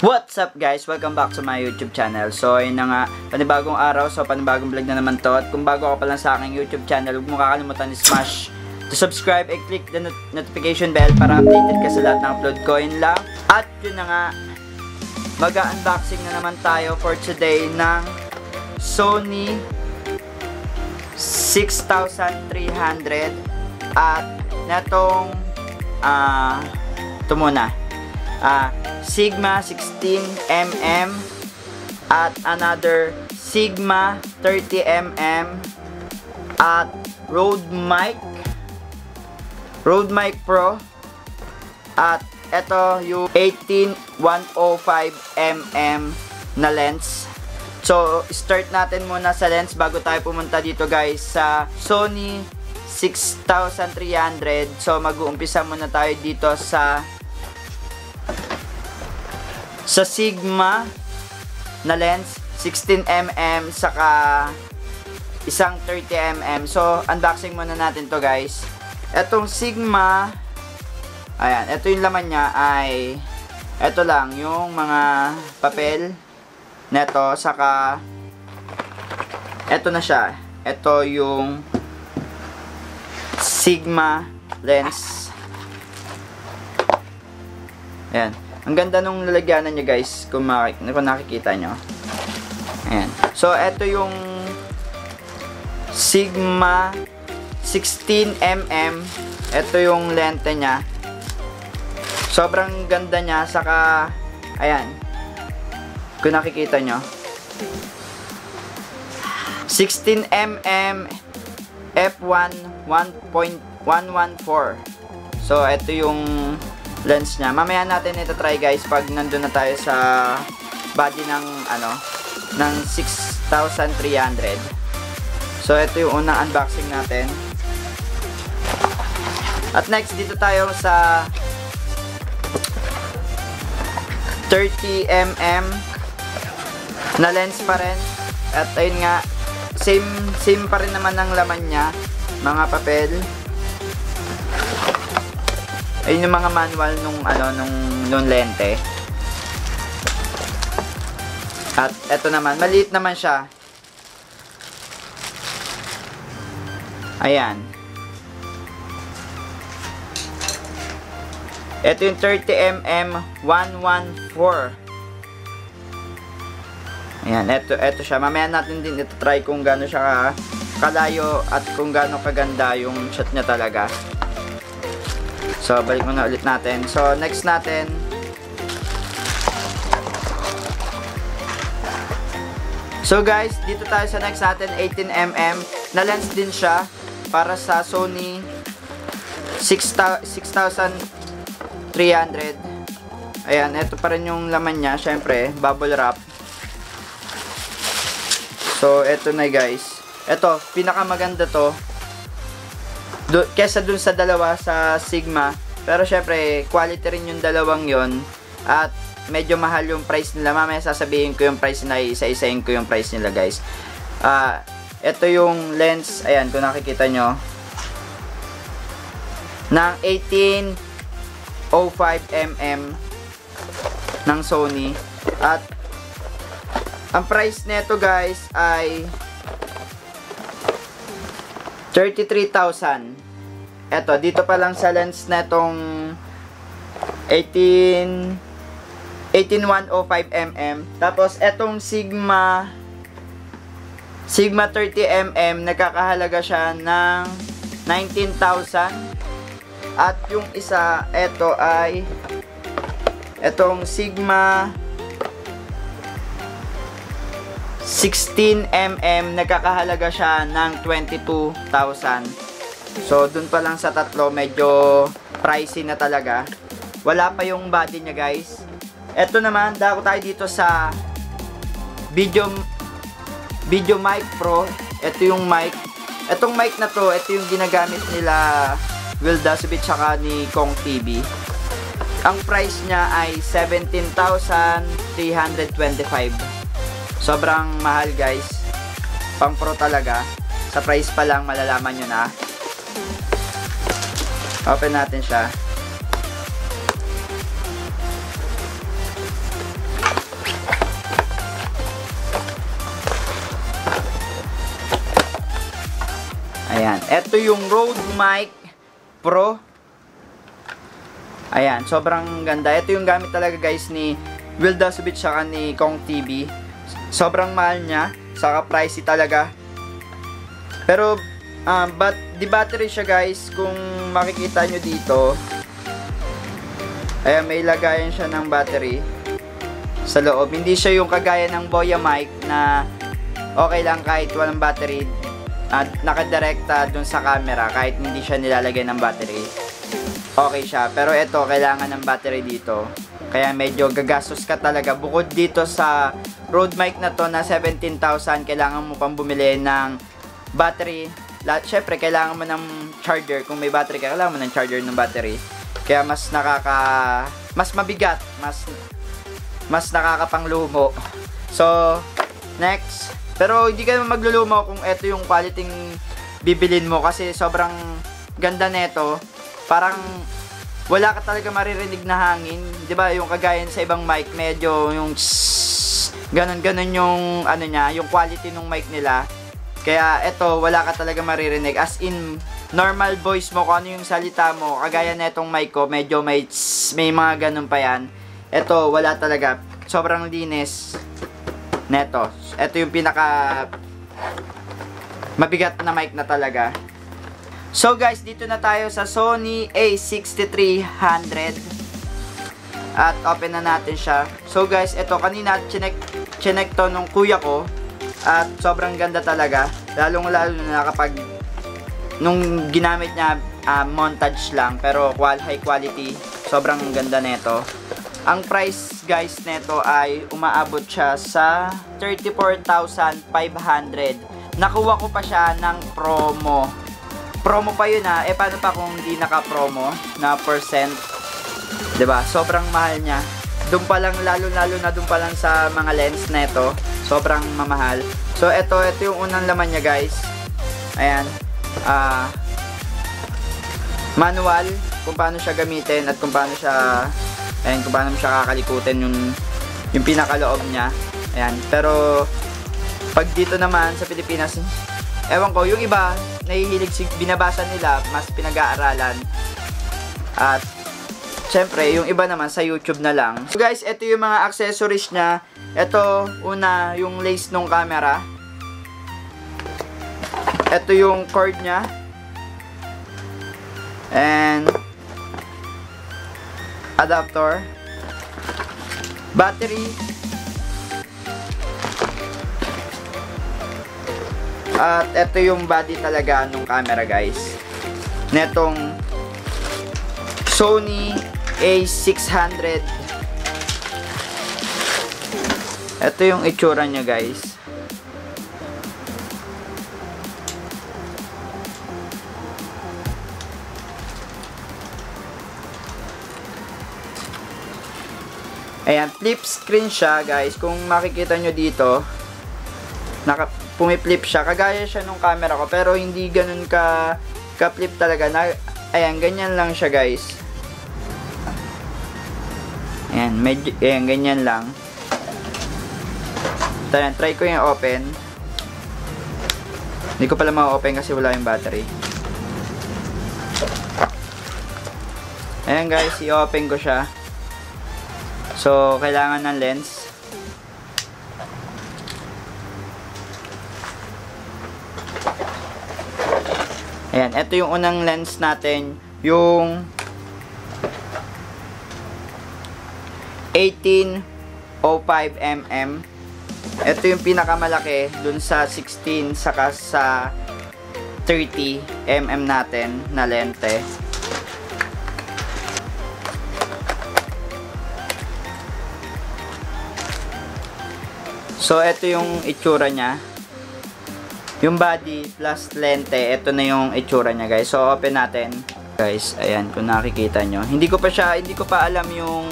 What's up guys? Welcome back to my YouTube channel. So ayun na nga, panibagong araw, so panibagong vlog na naman to. At kung bago ka pa lang sa aking YouTube channel, huwag mo kakalimutan i-smash to subscribe and click the notification bell para updated ka sa lahat ng upload ko. Yun lang. At yun na nga, mag-unboxing na naman tayo for today ng Sony 6300 at netong ito muna, Sigma 16mm at another Sigma 30mm at Rode Mic Pro at ito yung 18105mm na lens. So start natin muna sa lens bago tayo pumunta dito guys sa Sony 6300. So mag-uumpisa muna tayo dito sa Sigma na lens 16mm saka isang 30mm. So unboxing muna natin to guys. Etong Sigma, ayan, ito yung laman niya ay ito lang yung mga papel neto, saka ito na siya. Ito yung Sigma lens. Ayan. Ang ganda nung lalagyanan niya guys, kung nakikita nyo. Ayan. So, ito yung Sigma 16mm. Ito yung lente niya. Sobrang ganda niya. Saka, ayan. Kung nakikita nyo. 16mm f1 1.114. So, ito yung lens niya. Mamaya natin ito try guys pag nandun na tayo sa body ng ng 6300. So ito yung unang unboxing natin. At next dito tayo sa 30mm na lens pa rin. At ayun nga, same pa rin naman ang laman niya, mga papel. Ayun yung mga manual nung lente. At eto naman, maliit naman siya. Ayan. Ito yung 30mm 114. Ayan, eto siya. Mamaya natin din ito try kung gaano siya kalayo at kung gaano kaganda yung shot niya talaga. So, balik muna ulit natin. So, next natin. So, guys, dito tayo sa next natin, 18mm. Na lens din siya para sa Sony 6300. Ayan, ito pa rin yung laman niya. Syempre, bubble wrap. So, ito na guys. Ito, pinakamaganda to. Kesa dun sa dalawa sa Sigma, pero syempre quality rin yung dalawang yon at medyo mahal yung price nila. Mamaya sasabihin ko yung price nila, isa-isahin ko yung price nila guys. Ito yung lens, ayan kung nakikita nyo, ng 1805mm ng Sony. At ang price nito guys ay 33,000. Eto, dito pa lang sa lens netong 18105mm. Tapos etong Sigma 30mm, nagkakahalaga siya ng 19,000. At yung isa, eto ay etong Sigma 16mm, nagkakahalaga siya ng 22,000. So, dun pa lang sa tatlo, medyo pricey na talaga. Wala pa yung body niya, guys. Ito naman, dako tayo dito sa Video Mic Pro. Ito yung mic. Etong mic na to, ito yung ginagamit nila Will Dasovich tsaka ni Kong TV. Ang price niya ay 17,325. Sobrang mahal guys. Pang pro talaga. Sa price pa lang malalaman nyo na. Open natin siya. Ayan. Ito yung Rode Mic Pro. Ayan. Sobrang ganda. Ito yung gamit talaga guys ni Will Dasovich saka ni Kong TV. Sobrang mahal niya. Saka pricey talaga. Pero, di battery siya guys. Kung makikita nyo dito. Ayan, may lagayan siya ng battery sa loob. Hindi siya yung kagaya ng Boya mic na okay lang kahit walang battery at nakadirekta dun sa camera kahit hindi siya nilalagay ng battery. Okay siya. Pero ito, kailangan ng battery dito. Kaya medyo gagastos ka talaga. Bukod dito sa Rode mic na to na 17,000, kailangan mo pang bumili ng battery. Syempre, kailangan mo ng charger. Kung may battery ka, kailangan mo ng charger ng battery. Kaya mas mabigat, mas nakakapanglumo. So, next. Pero hindi ka naman maglulumo kung ito yung quality bibilin mo kasi sobrang ganda nito. Parang wala ka talaga maririnig na hangin. 'Di ba? Yung kagaya sa ibang mic, medyo yung ganon yung ano niya, yung quality ng mic nila. Kaya ito, wala ka talaga maririnig. As in, normal voice mo, kung ano yung salita mo, kagaya na itong mic ko, medyo may mga ganun pa yan. Ito, wala talaga. Sobrang linis neto. Ito yung pinaka mabigat na mic na talaga. So guys, dito na tayo sa Sony A6300. At open na natin siya. So guys, ito kanina chinek to nung kuya ko. At sobrang ganda talaga. Lalong lalo na kapag nung ginamit niya montage lang pero high quality. Sobrang ganda nito. Ang price guys nito ay umaabot siya sa 34,500. Nakuha ko pa siya ng promo. Promo pa yun ha. Paano pa kung hindi naka-promo na percent? 'Di ba? Sobrang mahal niya. Doon pa lang, lalo na doon pa lang sa mga lens nito. Sobrang mamahal. So, ito yung unang laman niya guys. Ayan. Manual kung paano siya gamitin at kung paano siya kakalikutin yung pinakaloob niya. Ayan. Pero, pag dito naman sa Pilipinas, ewan ko, yung iba, nahihilig, binabasa nila, mas pinag-aaralan. At, syempre, yung iba naman sa YouTube na lang. So guys, ito yung mga accessories niya. Ito, una, yung lace nung camera. Ito yung cord niya. And adapter. Battery. At ito yung body talaga nung camera guys. Netong Sony A600. Ito yung itsura niya guys. Ayan, flip screen siya guys. Kung makikita nyo dito, pumiflip siya. Kagaya siya nung camera ko, pero hindi ganun ka-flip talaga. Ayan, ganyan lang siya guys. Ayan, ganyan lang. Ayan, try ko yung open. Hindi ko pala ma-open kasi wala yung battery. Ayan guys, i-open ko siya. So, kailangan ng lens. Ayan, ito yung unang lens natin. Yung 1805mm. Ito yung pinakamalaki dun sa 16 saka sa 30mm natin na lente. So, ito yung itsura niya. Yung body plus lente, ito na yung itsura niya, guys. So, open natin. Guys, ayan, kung nakikita nyo. Hindi ko pa alam yung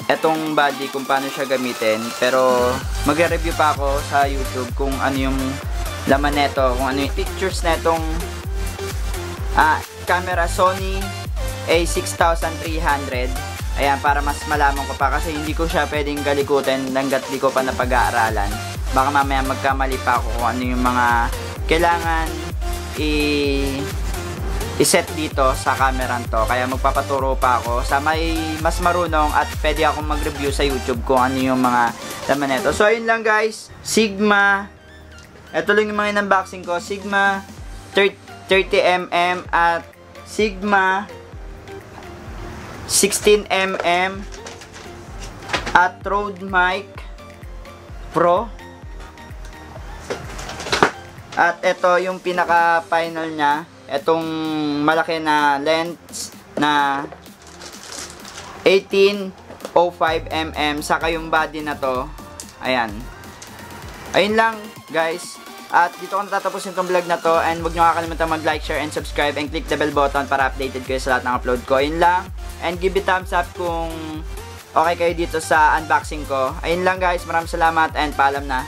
etong body, kung paano siya gamitin. Pero, magre-review pa ako sa YouTube kung ano yung laman neto, kung ano yung pictures netong camera Sony A6300. Ayan, para mas malaman ko pa kasi hindi ko siya pwedeng galikutin hanggat di ko pa napag-aaralan. Baka mamaya magkamali pa ako kung ano yung mga kailangan i-set dito sa camera to. Kaya magpapaturo pa ako sa may mas marunong at pwede akong mag-review sa YouTube kung ano yung mga laman nito. So, ayun lang guys. Sigma. Ito lang yung mga unboxing ko. Sigma 30mm at Sigma 16mm at Rode Mic Pro. At ito yung pinaka-final niya. Itong malaki na lens na 1805mm saka yung body na to. Ayan. Ayun lang guys. At dito ko natatapusin itong vlog na to. And huwag nyo kakalimutan mag-like, share, and subscribe. And click the bell button para updated kayo sa lahat ng upload ko. Ayun lang. And give it thumbs up kung okay kayo dito sa unboxing ko. Ayun lang guys. Maraming salamat and paalam na.